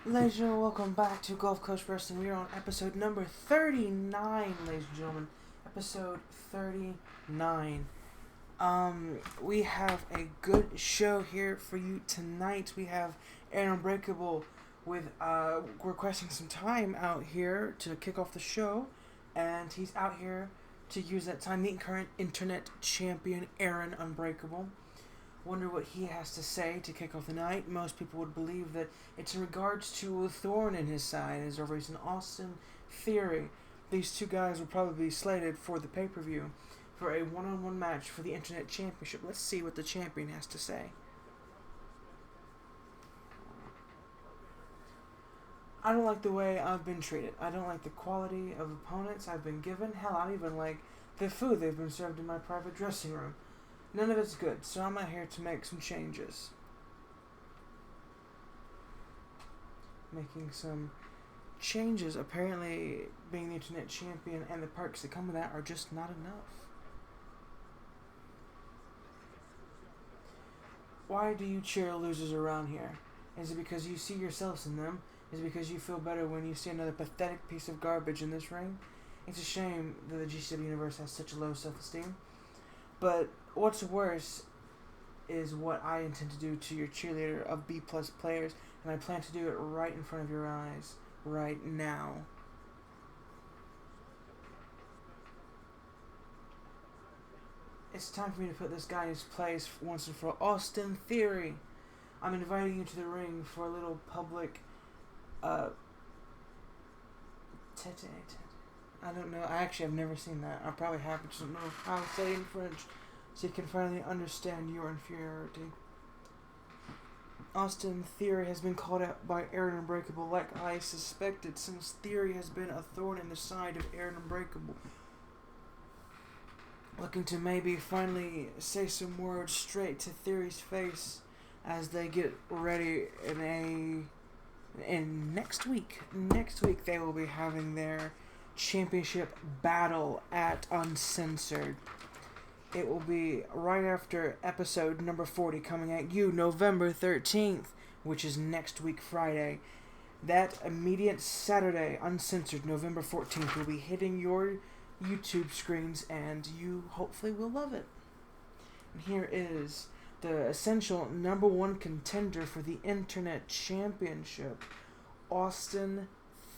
Ladies and gentlemen, welcome back to Gulfcoast Wrestling. We are on episode number 39, ladies and gentlemen. Episode 39. We have a good show here for you tonight. We have Aaron Unbreakable with, requesting some time out here to kick off the show. And he's out here to use that time, meeting current internet champion Aaron Unbreakable. Wonder what he has to say to kick off the night. Most people would believe that it's in regards to a thorn in his side as over recent Austin Theory. These two guys will probably be slated for the pay-per-view for a one-on-one match for the Internet Championship. Let's see what the champion has to say. I don't like the way I've been treated. I don't like the quality of opponents I've been given. Hell, I don't even like the food they've been served in my private dressing room. None of it's good, so I'm out here to make some changes. Making some changes. Apparently, being the internet champion and the perks that come with that are just not enough. Why do you cheer losers around here? Is it because you see yourselves in them? Is it because you feel better when you see another pathetic piece of garbage in this ring? It's a shame that the GCW universe has such a low self-esteem. But what's worse is what I intend to do to your cheerleader of B-plus players, and I plan to do it right in front of your eyes, right now. It's time for me to put this guy in his place once and for all. Austin Theory, I'm inviting you to the ring for a little public, tete-a-tete. I don't know. I actually have never seen that. I probably have, but just don't know how to say it in French, so you can finally understand your inferiority. Austin Theory has been called out by Aaron Unbreakable like I suspected, since Theory has been a thorn in the side of Aaron Unbreakable. Looking to maybe finally say some words straight to Theory's face as they get ready in next week. Next week they will be having their championship battle at Uncensored. It will be right after episode number 40 coming at you November 13th, which is next week Friday. That immediate Saturday, Uncensored, November 14th, will be hitting your YouTube screens, and you hopefully will love it. And here is the essential number one contender for the Internet Championship, Austin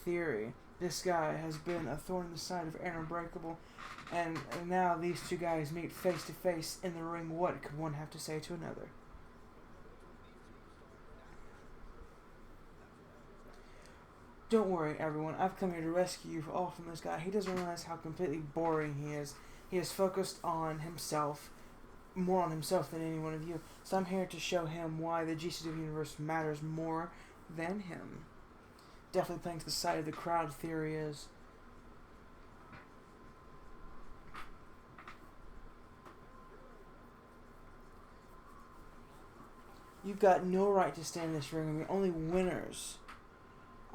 Theory. This guy has been a thorn in the side of Aaron Unbreakable, and now these two guys meet face to face in the ring. What could one have to say to another? Don't worry, everyone. I've come here to rescue you all from this guy. He doesn't realize how completely boring he is. He is focused on himself, more on himself than any one of you. So I'm here to show him why the GCW universe matters more than him. Definitely playing to the side of the crowd, Theory is. You've got no right to stand in this ring, and the only winners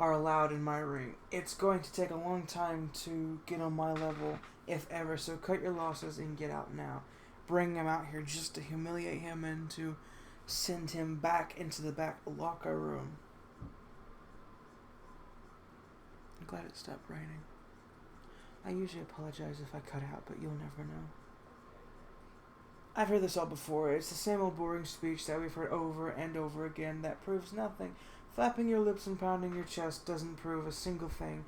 are allowed in my ring. It's going to take a long time to get on my level, if ever, so cut your losses and get out now. Bring him out here just to humiliate him and to send him back into the back locker room. I'm glad it stopped raining. I usually apologize if I cut out, but you'll never know. I've heard this all before. It's the same old boring speech that we've heard over and over again that proves nothing. Flapping your lips and pounding your chest doesn't prove a single thing.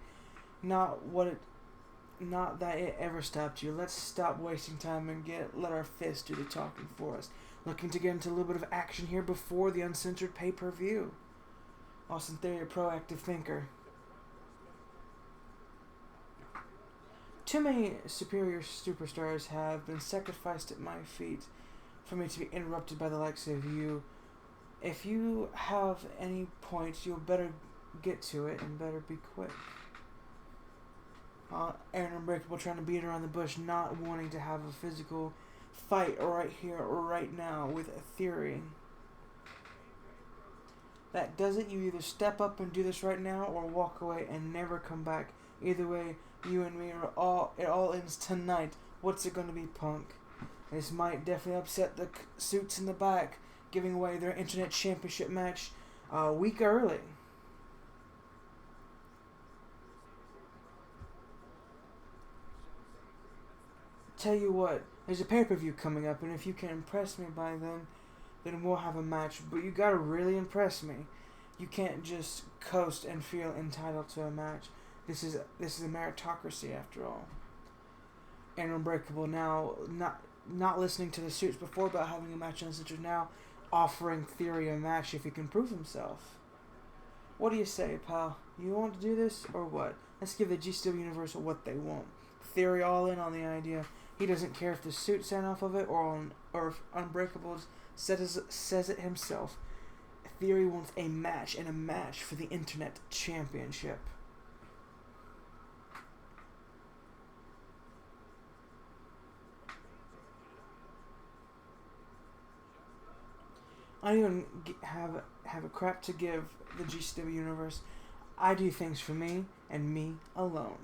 Not that it ever stopped you. Let's stop wasting time and let our fists do the talking for us. Looking to get into a little bit of action here before the Uncensored pay-per-view. Austin Theory, a proactive thinker. Too many superior superstars have been sacrificed at my feet for me to be interrupted by the likes of you. If you have any points, you'll better get to it and better be quick. Aaron Unbreakable trying to beat around the bush, not wanting to have a physical fight right here or right now with a Theory. That does it. You either step up and do this right now or walk away and never come back. Either way, you and me it all ends tonight. What's it going to be, Punk? This might definitely upset the suits in the back, giving away their Internet Championship match a week early. tell you what, there's a pay-per-view coming up, and if you can impress me by then we'll have a match. But you gotta really impress me. You can't just coast and feel entitled to a match. This is a meritocracy after all. And Unbreakable now not listening to the suits before about having a match on Center, now offering Theory a match if he can prove himself. What do you say, pal? You want to do this or what? Let's give the GCW Universe what they want. Theory all in on the idea. He doesn't care if the suit sign off of it or if Unbreakable says it himself. Theory wants a match, and a match for the Internet Championship. I don't even have a crap to give the GCW Universe. I do things for me and me alone.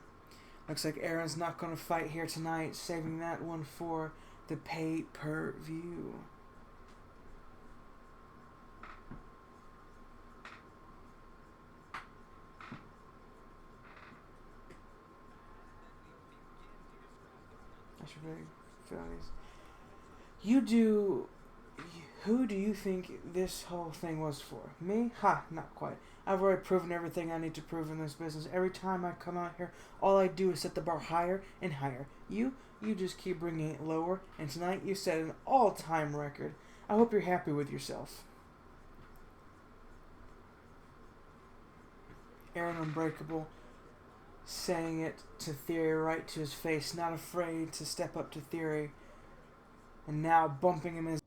Looks like Aaron's not going to fight here tonight, saving that one for the pay-per-view. I should really feel these. Who do you think this whole thing was for? Me? Ha, not quite. I've already proven everything I need to prove in this business. Every time I come out here, all I do is set the bar higher and higher. You just keep bringing it lower, and tonight you set an all-time record. I hope you're happy with yourself. Aaron Unbreakable saying it to Theory right to his face, not afraid to step up to Theory, and now bumping him as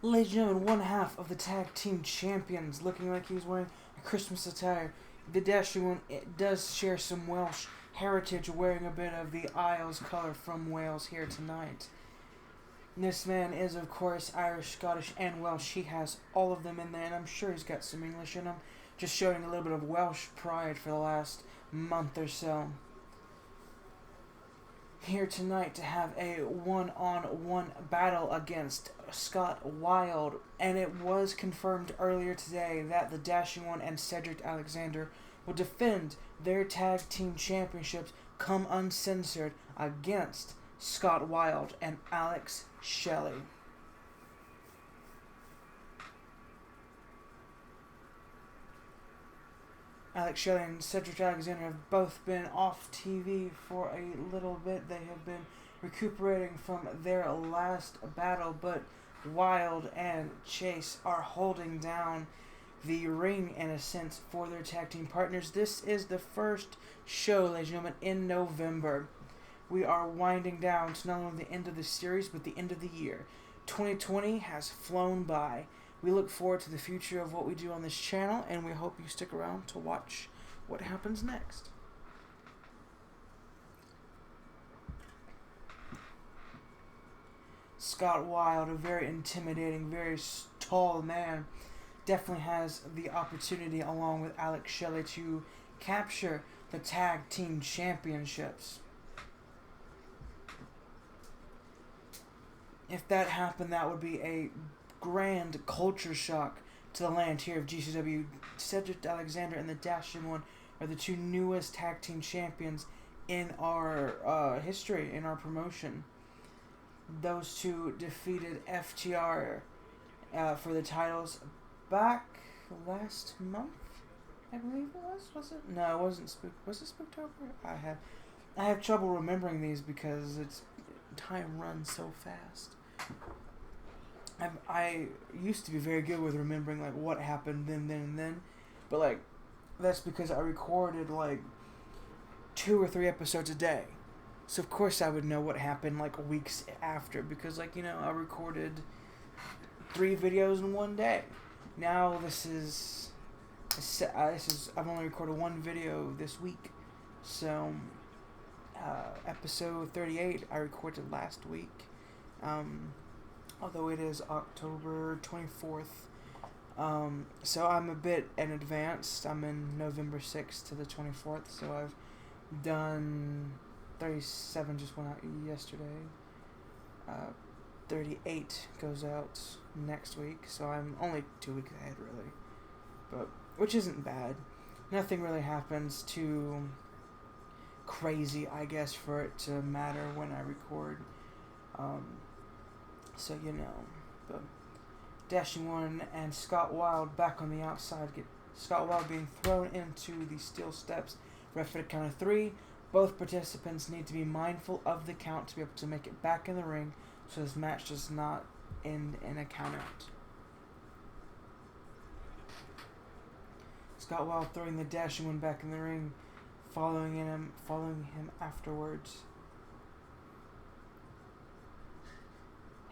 ladies and gentlemen, one half of the tag team champions, looking like he was wearing a Christmas attire. The Dashing One does share some Welsh heritage, wearing a bit of the Isles color from Wales here tonight. This man is, of course, Irish, Scottish, and Welsh. He has all of them in there, and I'm sure he's got some English in him. Just showing a little bit of Welsh pride for the last month or so. Here tonight to have a one-on-one battle against Scott Wilde, and it was confirmed earlier today that the Dashing One and Cedric Alexander will defend their tag team championships come uncensored against Scott Wilde and Alex Shelley. Alex Shelley and Cedric Alexander have both been off TV for a little bit. They have been recuperating from their last battle, but Wilde and Chase are holding down the ring in a sense for their tag team partners. This is the first show, ladies and gentlemen, in November. We are winding down to not only the end of the series, but the end of the year. 2020 has flown by. We look forward to the future of what we do on this channel, and we hope you stick around to watch what happens next. Scott Wilde, a very intimidating, very tall man, definitely has the opportunity, along with Alex Shelley, to capture the tag team championships. If that happened, that would be a grand culture shock to the land here of GCW. Cedric Alexander and the Dashing One are the two newest tag team champions in our history, in our promotion. Those two defeated FTR for the titles back last month, I believe it was. Was it? No, it wasn't. Was it Spooktober? I have trouble remembering these because time runs so fast. I used to be very good with remembering like what happened then, but like that's because I recorded like 2 or 3 episodes a day, so of course I would know what happened like weeks after, because like I recorded 3 videos in one day. Now this is I've only recorded 1 video this week, so episode 38 I recorded last week. Although it is October 24th. So I'm a bit in advance. I'm in November 6th to the 24th, so I've done 37 just went out yesterday. 38 goes out next week, so I'm only 2 weeks ahead, really. But which isn't bad. Nothing really happens too crazy, I guess, for it to matter when I record. So you know, but Dashing One and Scott Wilde back on the outside. Get Scott Wilde being thrown into the steel steps. Ref at a count of 3. Both participants need to be mindful of the count to be able to make it back in the ring, so this match does not end in a count out. Scott Wilde throwing the Dashing One back in the ring, following him afterwards.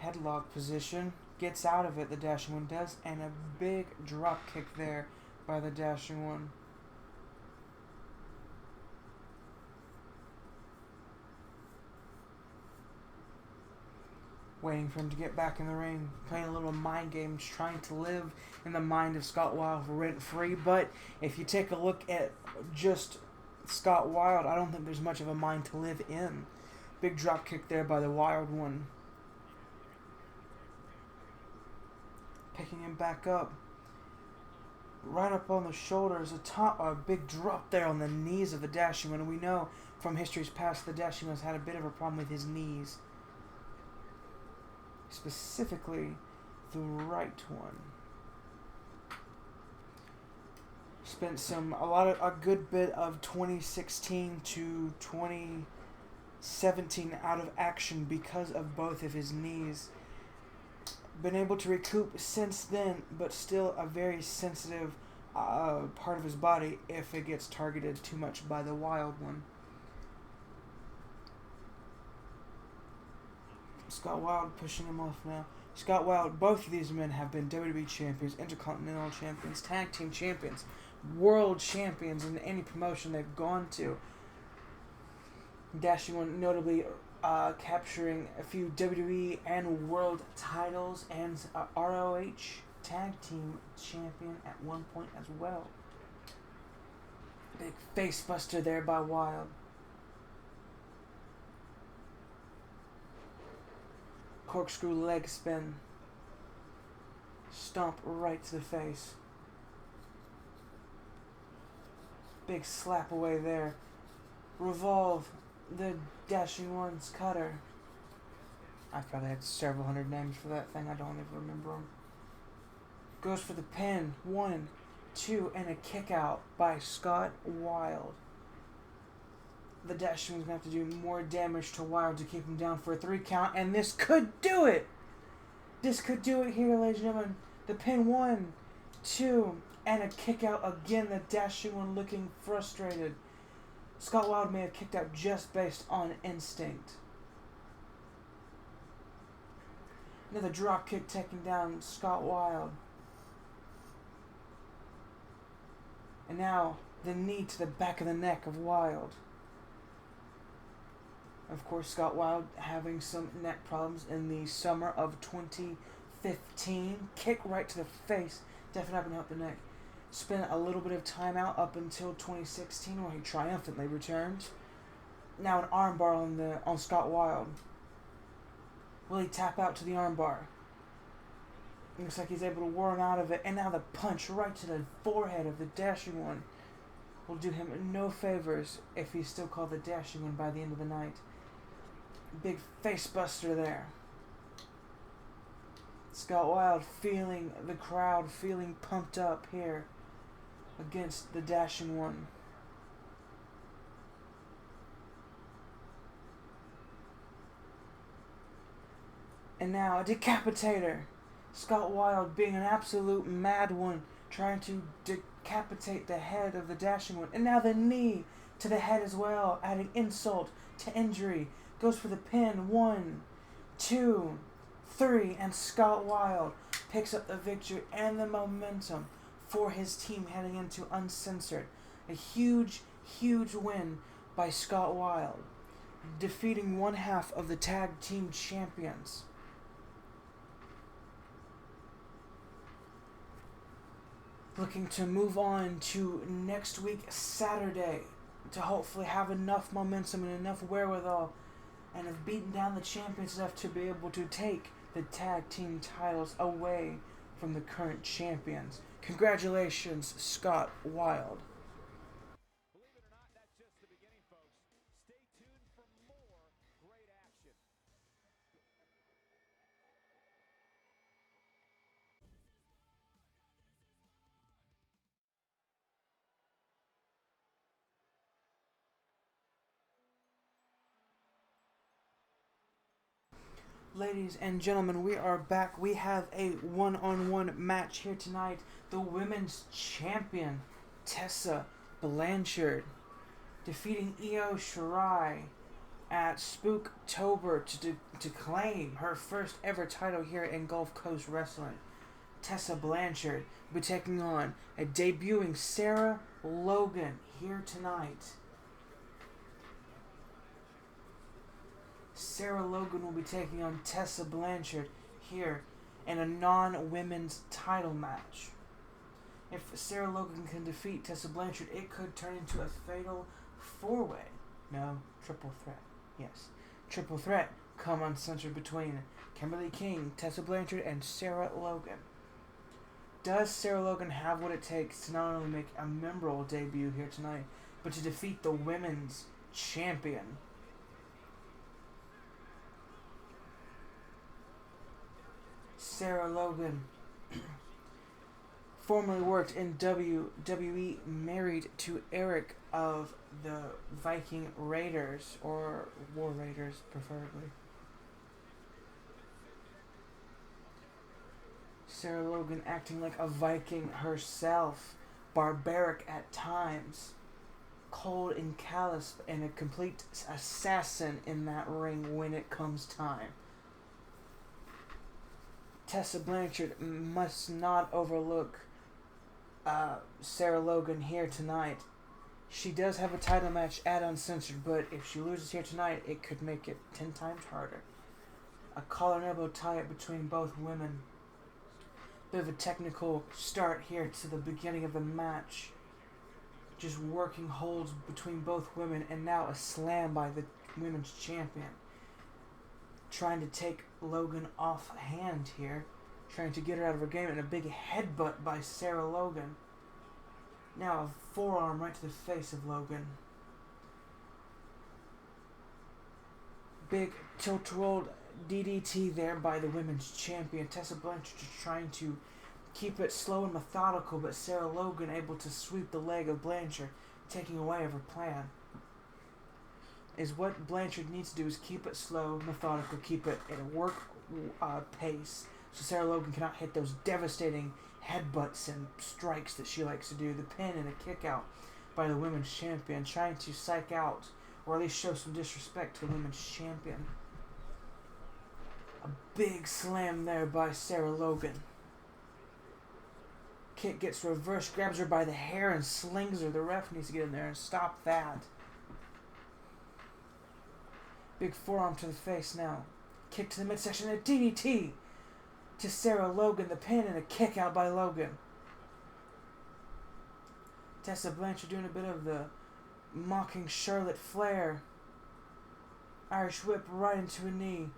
Headlock position, gets out of it, the Dashing One does, and a big drop kick there by the Dashing One. Waiting for him to get back in the ring, playing a little mind games, trying to live in the mind of Scott Wilde rent-free. But if you take a look at just Scott Wilde, I don't think there's much of a mind to live in. Big drop kick there by the Wild One. Picking him back up. Right up on the shoulders, a big drop there on the knees of the Dashing One. And we know from history's past the Dashing One's had a bit of a problem with his knees. Specifically, the right one. Spent a good bit of 2016 to 2017 out of action because of both of his knees. Been able to recoup since then, but still a very sensitive part of his body if it gets targeted too much by the Wild One. Scott Wilde pushing him off now. Scott Wilde, both of these men have been WWE champions, Intercontinental champions, Tag Team champions, World champions in any promotion they've gone to. Dashing One notably capturing a few WWE and World titles and ROH Tag Team champion at one point as well. Big face buster there by Wilde. Corkscrew leg spin. Stomp right to the face. Big slap away there. Revolve the Dashing One's cutter. I probably had several hundred names for that thing. I don't even remember them. Goes for the pin. 1, 2, and a kick out by Scott Wilde. The Dashing One's going to have to do more damage to Wilde to keep him down for a 3 count, and this could do it! This could do it here, ladies and gentlemen. The pin. 1, 2, and a kick out again. The Dashing One looking frustrated. Scott Wilde may have kicked out just based on instinct. Another drop kick taking down Scott Wilde. And now the knee to the back of the neck of Wilde. Of course, Scott Wilde having some neck problems in the summer of 2015. Kick right to the face. Definitely not going to help the neck. Spent a little bit of time out up until 2016 where he triumphantly returned. Now an armbar on Scott Wilde. Will he tap out to the armbar? Looks like he's able to worm out of it. And now the punch right to the forehead of the Dashing One will do him no favors if he's still called the Dashing One by the end of the night. Big face buster there. Scott Wilde feeling the crowd, feeling pumped up here against the Dashing One. And now a decapitator. Scott Wilde being an absolute mad one, trying to decapitate the head of the Dashing One. And now the knee to the head as well, adding insult to injury. Goes for the pin. 1, 2, 3, and Scott Wilde picks up the victory and the momentum for his team heading into Uncensored. A huge, huge win by Scott Wilde, defeating one half of the tag team champions. Looking to move on to next week, Saturday. to hopefully have enough momentum and enough wherewithal and have beaten down the champions enough to be able to take the tag team titles away from the current champions. Congratulations, Scott Wilde. Believe it or not, that's just the beginning, folks. Stay tuned for more great action. Ladies and gentlemen, we are back. We have a one-on-one match here tonight. The women's champion, Tessa Blanchard, defeating Io Shirai at Spooktober to claim her first ever title here in Gulf Coast Wrestling. Tessa Blanchard will be taking on a debuting Sarah Logan here tonight. Sarah Logan will be taking on Tessa Blanchard here in a non-women's title match. If Sarah Logan can defeat Tessa Blanchard, it could turn into a fatal four-way. No, triple threat. Yes, triple threat come uncensored between Kimberly King, Tessa Blanchard, and Sarah Logan. Does Sarah Logan have what it takes to not only make a memorable debut here tonight, but to defeat the women's champion? Sarah Logan formerly worked in WWE, married to Eric of the Viking Raiders, or War Raiders preferably. Sarah Logan acting like a Viking herself, barbaric at times, cold and callous, and a complete assassin in that ring when it comes time. Tessa Blanchard must not overlook Sarah Logan here tonight. She does have a title match at Uncensored, but if she loses here tonight, it could make it 10 times harder. A collar and elbow tie-up between both women. Bit of a technical start here to the beginning of the match. Just working holds between both women, and now a slam by the women's champion. Trying to take Logan off hand here. Trying to get her out of her game, and a big headbutt by Sarah Logan. Now a forearm right to the face of Logan. Big tilt-rolled DDT there by the women's champion. Tessa Blanchard just trying to keep it slow and methodical, but Sarah Logan able to sweep the leg of Blanchard, taking away of her plan. Is what Blanchard needs to do is keep it slow, methodical, keep it at a work pace, so Sarah Logan cannot hit those devastating headbutts and strikes that she likes to do. The pin and a kick out by the women's champion, trying to psych out, or at least show some disrespect to the women's champion. A big slam there by Sarah Logan. Kick gets reversed, grabs her by the hair and slings her. The ref needs to get in there and stop that. Big forearm to the face now. Kick to the midsection and a DDT to Sarah Logan. The pin and a kick out by Logan. Tessa Blanchard doing a bit of the mocking Charlotte Flair. Irish whip right into a knee.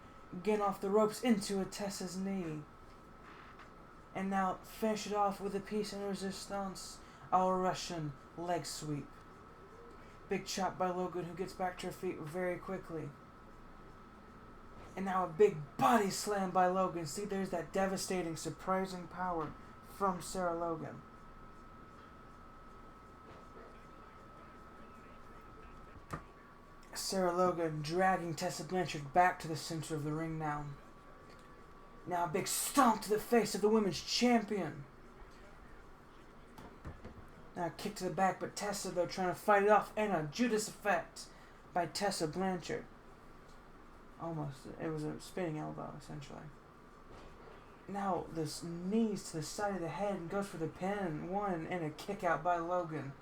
Getting off the ropes into a Tessa's knee. And now finish it off with a piece in resistance. All Russian leg sweep. Big chop by Logan, who gets back to her feet very quickly. And now a big body slam by Logan. See, there's that devastating, surprising power from Sarah Logan. Sarah Logan dragging Tessa Blanchard back to the center of the ring now. Now a big stomp to the face of the women's champion. Now a kick to the back, but Tessa, though, trying to fight it off, and a Judas effect by Tessa Blanchard. Almost. It was a spinning elbow, essentially. Now, this knees to the side of the head and goes for the pin. One, and a kick out by Logan.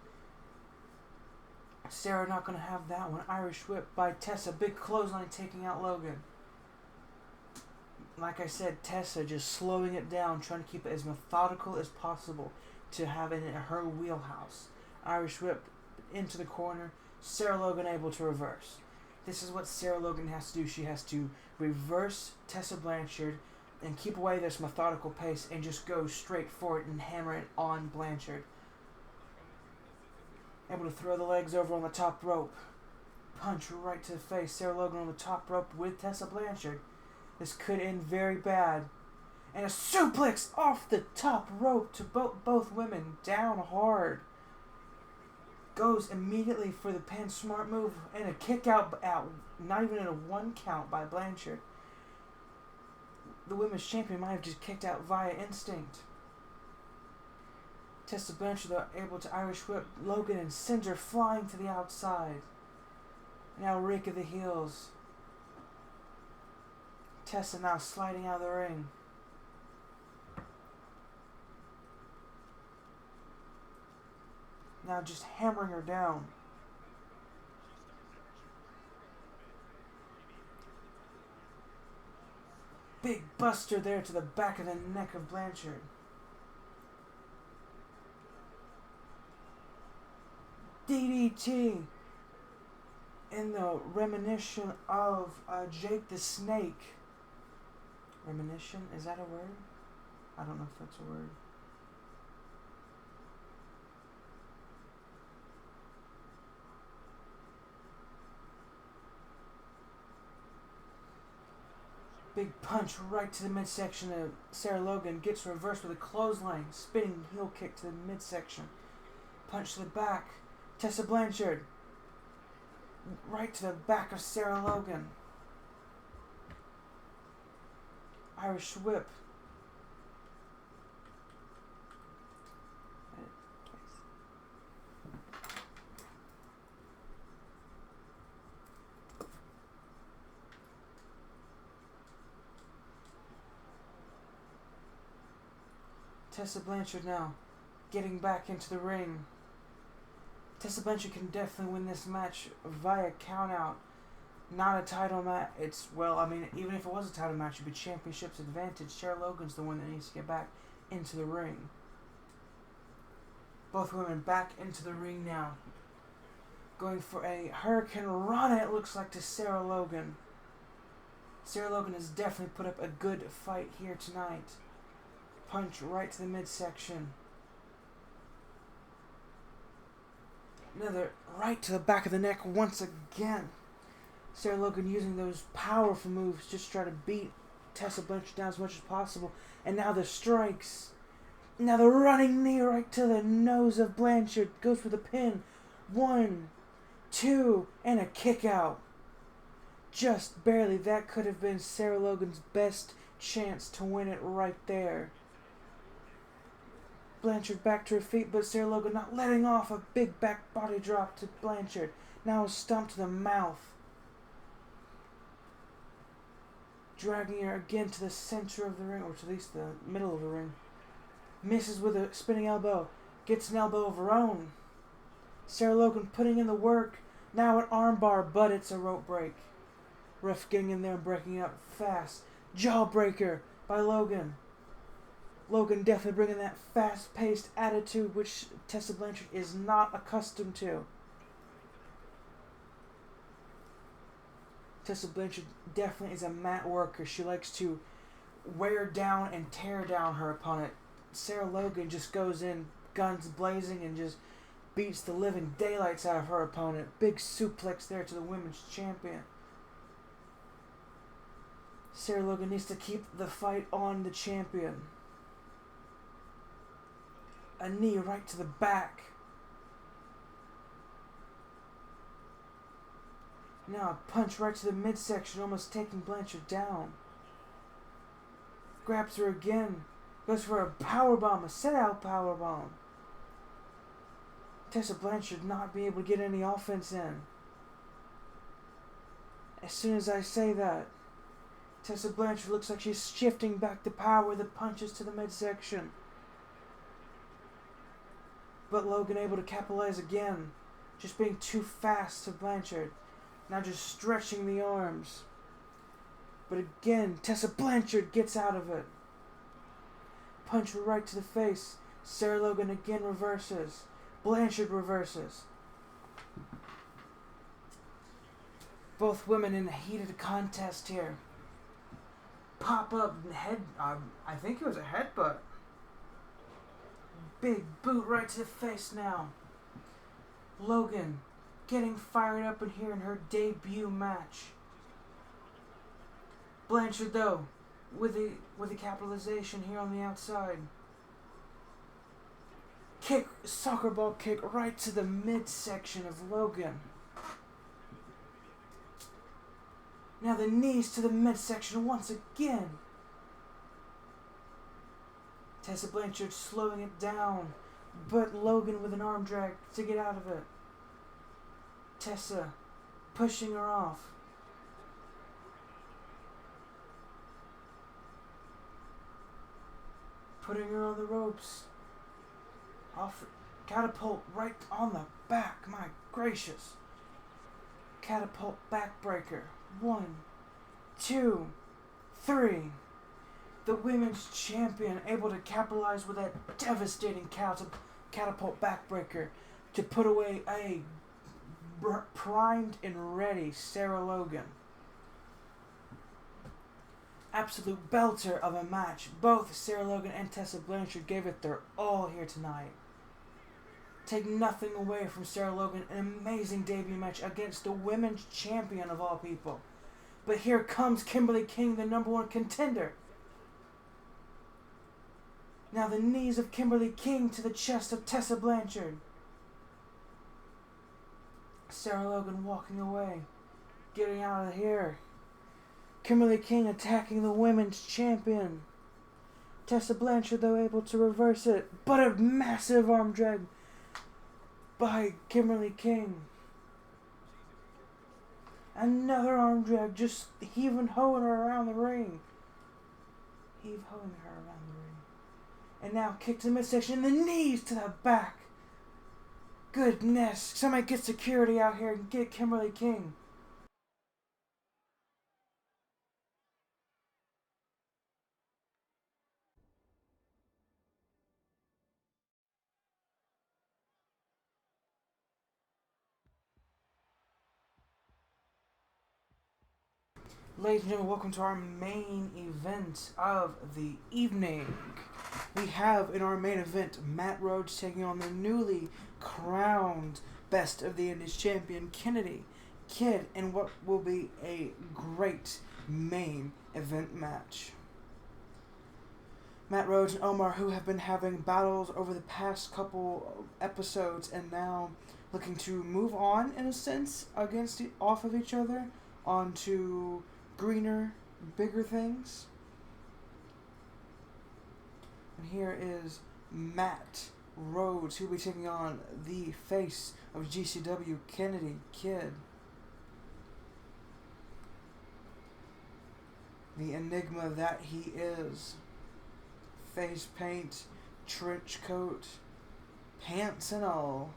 Sarah not going to have that one. Irish whip by Tessa. Big clothesline taking out Logan. Like I said, Tessa just slowing it down, trying to keep it as methodical as possible to have it in her wheelhouse. Irish whip into the corner. Sarah Logan able to reverse. This is what Sarah Logan has to do. She has to reverse Tessa Blanchard and keep away this methodical pace and just go straight for it and hammer it on Blanchard. Able to throw the legs over on the top rope. Punch right to the face. Sarah Logan on the top rope with Tessa Blanchard. This could end very bad. And a suplex off the top rope to both women. Down hard. Goes immediately for the pin. Smart move. And a kick out. Not even in a 1 count by Blanchard. The women's champion might have just kicked out via instinct. Tessa Blanchard though able to Irish whip Logan and sends her flying to the outside. Now rake of the heels. Tessa now sliding out of the ring. Now just hammering her down. Big buster there to the back of the neck of Blanchard. DDT in the reminiscence of Jake the Snake. Reminiscent? Is that a word? I don't know if that's a word. Big punch right to the midsection of Sarah Logan. Gets reversed with a clothesline. Spinning heel kick to the midsection. Punch to the back. Tessa Blanchard. Right to the back of Sarah Logan. Irish whip. Tessa Blanchard now getting back into the ring. Tessa Blanchard can definitely win this match via countout. Not a title match. Even if it was a title match, it'd be championship's advantage. Sarah Logan's the one that needs to get back into the ring. Both women back into the ring now. Going for a Hurricane Rana, it looks like, to Sarah Logan. Sarah Logan has definitely put up a good fight here tonight. Punch right to the midsection. Another right to the back of the neck once again. Sarah Logan using those powerful moves just to try to beat Tessa Blanchard down as much as possible. And now the strikes. Now the running knee right to the nose of Blanchard. Goes for the pin. 1, 2, and a kick out. Just barely. That could have been Sarah Logan's best chance to win it right there. Blanchard back to her feet, but Sarah Logan not letting off. A big back body drop to Blanchard. Now a stomp to the mouth. Dragging her again to the center of the ring, or to at least the middle of the ring. Misses with a spinning elbow. Gets an elbow of her own. Sarah Logan putting in the work. Now an armbar, but it's a rope break. Ref getting in there and breaking up fast. Jawbreaker by Logan. Logan definitely bringing that fast-paced attitude which Tessa Blanchard is not accustomed to. Tessa Blanchard definitely is a mat worker. She likes to wear down and tear down her opponent. Sarah Logan just goes in guns blazing and just beats the living daylights out of her opponent. Big suplex there to the women's champion. Sarah Logan needs to keep the fight on the champion. A knee right to the back. Now a punch right to the midsection, almost taking Blanchard down. Grabs her again. Goes for a powerbomb, a set-out powerbomb. Tessa Blanchard not being able to get any offense in. As soon as I say that, Tessa Blanchard looks like she's shifting back the power with the punches to the midsection. But Logan able to capitalize again. Just being too fast to Blanchard. Now just stretching the arms. But again, Tessa Blanchard gets out of it. Punch right to the face. Sarah Logan again reverses. Blanchard reverses. Both women in a heated contest here. Pop up head. I think it was a headbutt. Big boot right to the face now. Logan getting fired up in here in her debut match. Blanchard though, with the capitalization here on the outside. Kick, soccer ball kick right to the midsection of Logan. Now the knees to the midsection once again. Tessa Blanchard slowing it down, but Logan with an arm drag to get out of it. Tessa pushing her off. Putting her on the ropes. Off, catapult right on the back. My gracious. Catapult backbreaker. 1, 2, 3. The women's champion able to capitalize with that devastating catapult backbreaker to put away a primed and ready Sarah Logan. Absolute belter of a match. Both Sarah Logan and Tessa Blanchard gave it their all here tonight. Take nothing away from Sarah Logan, an amazing debut match against the women's champion of all people. But here comes Kimberly King, the #1 contender. Now the knees of Kimberly King to the chest of Tessa Blanchard. Sarah Logan walking away, getting out of here. Kimberly King attacking the women's champion. Tessa Blanchard though able to reverse it, but a massive arm drag by Kimberly King. Another arm drag, just heave-hoeing her around the ring. Heave-hoeing her around the ring. And now kick to the midsection, the knees to the back. Goodness, somebody get security out here and get Kimberly King. Ladies and gentlemen, welcome to our main event of the evening. We have in our main event Matt Rhodes taking on the newly crowned Best of the Indies champion Kennedy Kidd in what will be a great main event match. Matt Rhodes and Omar, who have been having battles over the past couple episodes and now looking to move on in a sense off of each other onto greener, bigger things. And here is Matt Rhodes, who will be taking on the face of GCW, Kennedy Kidd. The enigma that he is. Face paint, trench coat, pants and all.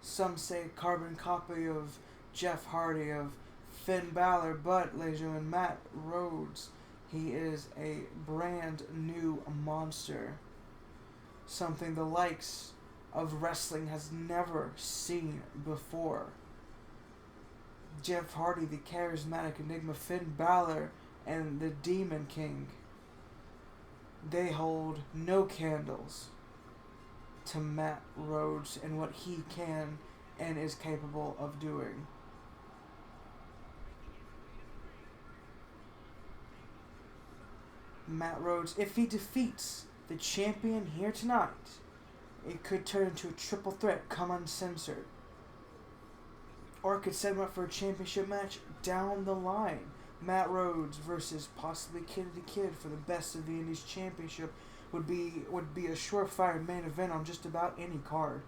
Some say carbon copy of Jeff Hardy, of Finn Balor, but, ladies and gentlemen, Matt Rhodes, he is a brand new monster. Something the likes of wrestling has never seen before. Jeff Hardy, the charismatic enigma, Finn Balor, and the Demon King, they hold no candles to Matt Rhodes and what he can and is capable of doing. Matt Rhodes, if he defeats the champion here tonight, it could turn into a triple threat, come uncensored. Or it could set him up for a championship match down the line. Matt Rhodes versus possibly Kennedy Kidd for the Best of the Indies championship would be a surefire main event on just about any card.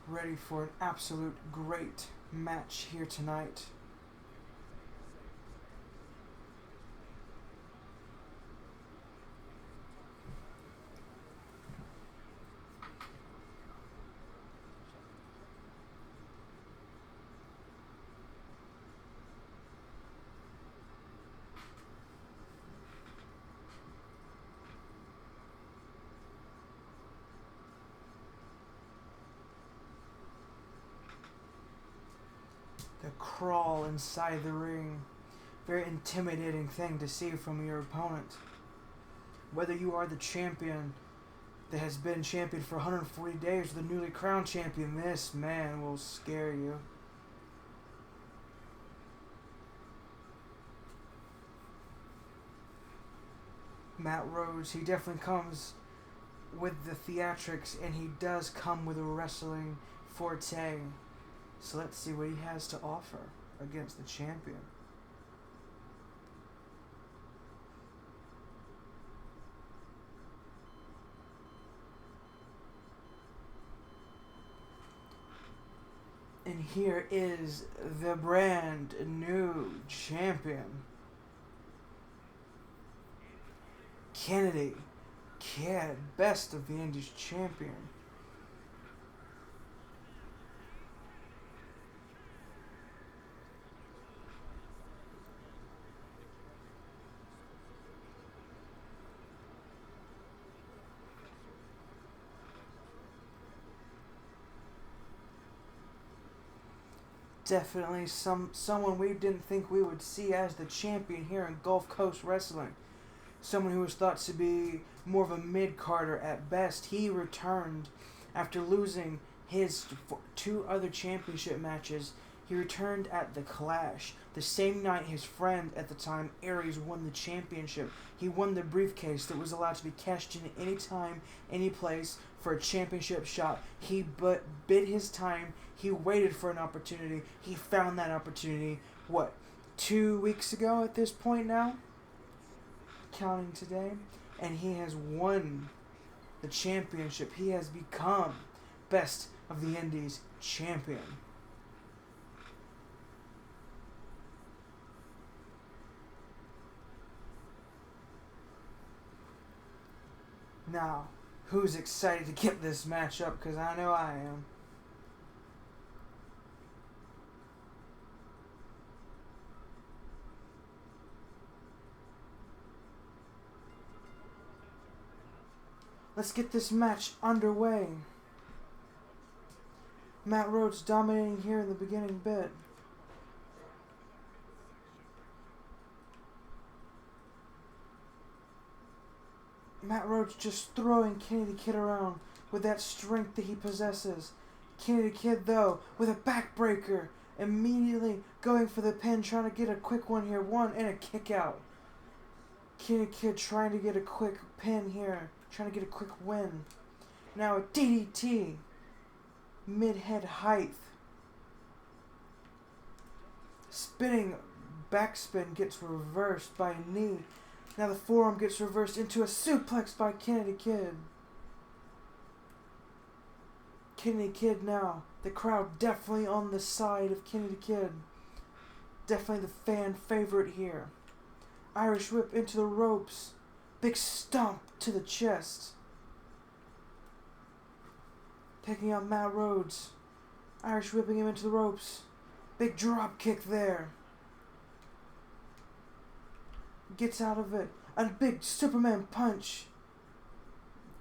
Ready for an absolute great match here tonight. the crawl inside the ring. Very intimidating thing to see from your opponent. Whether you are the champion that has been champion for 140 days or the newly crowned champion, this man will scare you. Matt Rhodes, he definitely comes with the theatrics, and he does come with a wrestling forte. So let's see what he has to offer against the champion. And here is the brand new champion, Kennedy Kid, best of the Indies champion. Definitely someone we didn't think we would see as the champion here in Gulfcoast Wrestling. Someone who was thought to be more of a mid-carder at best. He returned after losing his two other championship matches. He returned at the Clash, the same night his friend at the time, Aries, won the championship. He won the briefcase that was allowed to be cashed in any time, any place for a championship shot. He bid his time. He waited for an opportunity. He found that opportunity, 2 weeks ago at this point now? Counting today. And he has won the championship. He has become best of the Indies champion. Now, who's excited to get this match up? Because I know I am. Let's get this match underway. Matt Rhodes dominating here in the beginning bit. Matt Rhodes just throwing Kennedy Kid around with that strength that he possesses. Kennedy Kid, though, with a backbreaker, immediately going for the pin, trying to get a quick one here. One and a kick out. Kennedy Kid trying to get a quick pin here, trying to get a quick win. Now a DDT, mid-head height. Spinning backspin gets reversed by a knee. Now the forearm gets reversed into a suplex by Kennedy Kid. Kennedy Kid now. The crowd definitely on the side of Kennedy Kid. Definitely the fan favorite here. Irish whip into the ropes. Big stomp to the chest. Taking out Matt Rhodes. Irish whipping him into the ropes. Big drop kick there. Gets out of it. A big Superman punch.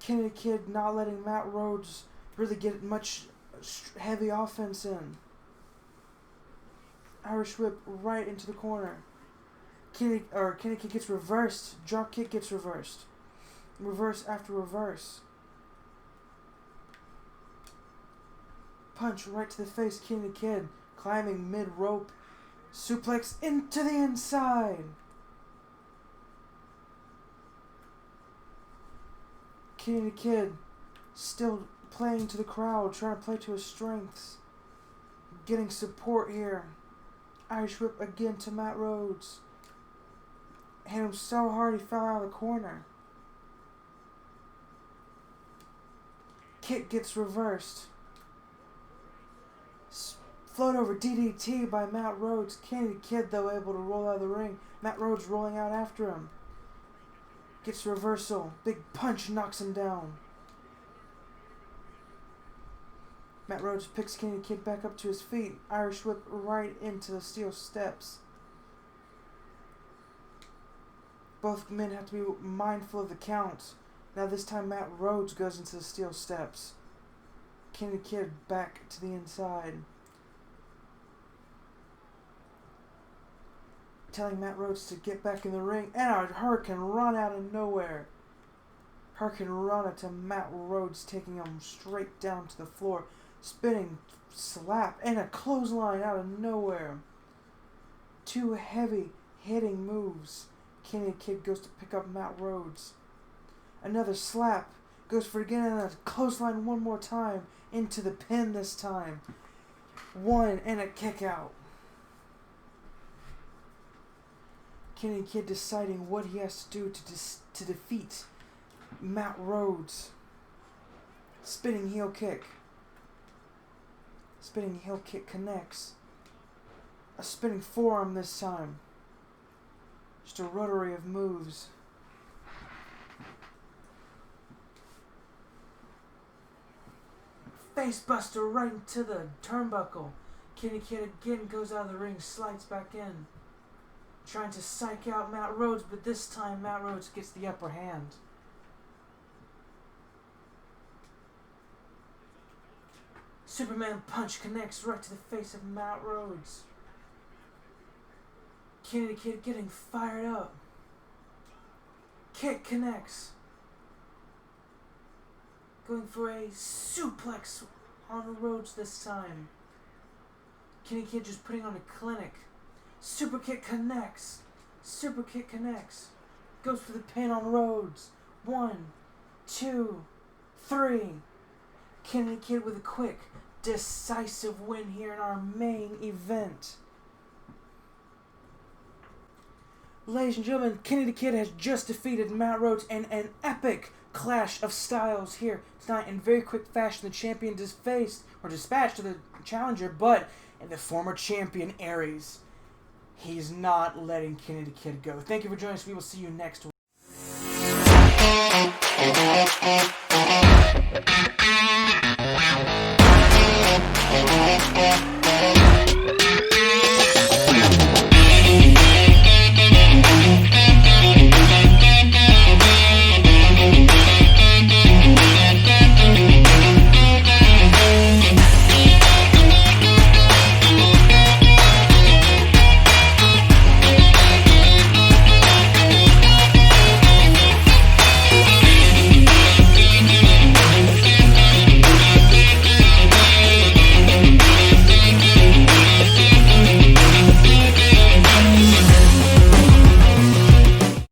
Kennedy Kid not letting Matt Rhodes really get much heavy offense in. Irish whip right into the corner. Kennedy Kid gets reversed. Drop kick gets reversed. Reverse after reverse. Punch right to the face. Kennedy Kid climbing mid rope. Suplex into the inside. Kennedy Kid still playing to the crowd, trying to play to his strengths. Getting support here. Irish whip again to Matt Rhodes. Hit him so hard he fell out of the corner. Kick gets reversed. Float over DDT by Matt Rhodes. Kennedy Kid, though, able to roll out of the ring. Matt Rhodes rolling out after him. Gets reversal. Big punch knocks him down. Matt Rhodes picks Kennedy Kid back up to his feet. Irish whip right into the steel steps. Both men have to be mindful of the count. Now this time Matt Rhodes goes into the steel steps. Kennedy Kid back to the inside. telling Matt Rhodes to get back in the ring, and a Hurricane Run out of nowhere. Hurricane Run to Matt Rhodes, taking him straight down to the floor. Spinning slap and a clothesline out of nowhere. Two heavy hitting moves. Kenny Kid goes to pick up Matt Rhodes. Another slap. Goes for again and a clothesline one more time. Into the pin this time. One and a kick out. Kenny Kid deciding what he has to do to defeat Matt Rhodes. Spinning heel kick. Spinning heel kick connects. A spinning forearm this time. Just a rotary of moves. Facebuster right into the turnbuckle. Kenny Kid again goes out of the ring, slides back in. Trying to psych out Matt Rhodes, but this time Matt Rhodes gets the upper hand. Superman punch connects right to the face of Matt Rhodes. Kenny Kid getting fired up. Kick connects. Going for a suplex on Rhodes this time. Kenny Kid just putting on a clinic. Super kick connects. Super kick connects. Goes for the pin on Rhodes. 1, 2, 3. Kenny Kid with a quick, decisive win here in our main event. Ladies and gentlemen, Kenny the Kid has just defeated Matt Rhodes in an epic clash of styles here tonight. In very quick fashion, the champion dispatched to the challenger, but in the former champion Aries, he's not letting Kenny the Kid go. Thank you for joining us. We will see you next week.